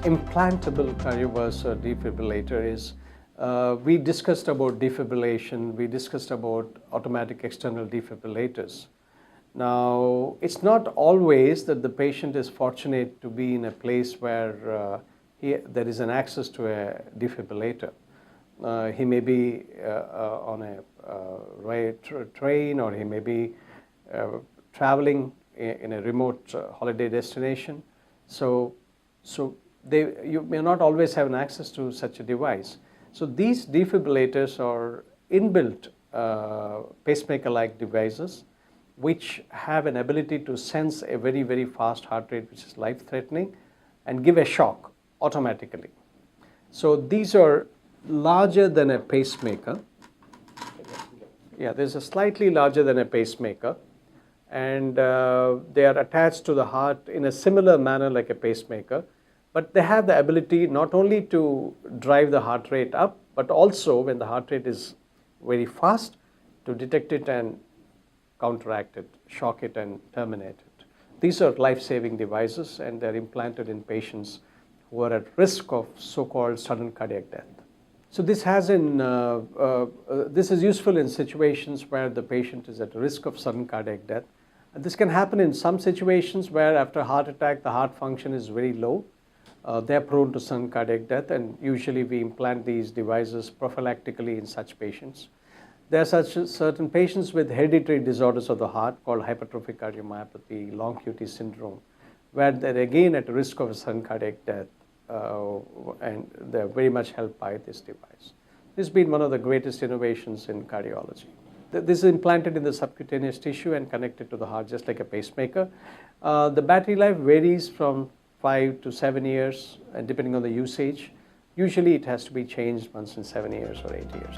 Implantable Cardioverter-defibrillator is, we discussed about defibrillation, we discussed about automatic external defibrillators. Now, it's not always that the patient is fortunate to be in a place where there is an access to a defibrillator. He may be on a train, or he may be traveling in a remote holiday destination. So you may not always have an access to such a device. So these defibrillators are inbuilt pacemaker-like devices which have an ability to sense a very, very fast heart rate which is life-threatening and give a shock automatically. So these are larger than a pacemaker. Yeah, there's a slightly larger than a pacemaker, and they are attached to the heart in a similar manner like a pacemaker, but they have the ability not only to drive the heart rate up, but also when the heart rate is very fast, to detect it and counteract it, shock it and terminate it. These are life-saving devices, and they're implanted in patients who are at risk of so-called sudden cardiac death. So this is useful in situations where the patient is at risk of sudden cardiac death. And this can happen in some situations where after a heart attack the heart function is very low. They're prone to sudden cardiac death, and usually we implant these devices prophylactically in such patients. There are certain patients with hereditary disorders of the heart called hypertrophic cardiomyopathy, long QT syndrome, where they're again at risk of sudden cardiac death, and they're very much helped by this device. This has been one of the greatest innovations in cardiology. This is implanted in the subcutaneous tissue and connected to the heart just like a pacemaker. The battery life varies from 5 to 7 years, and depending on the usage. Usually it has to be changed once in 7 years or 8 years.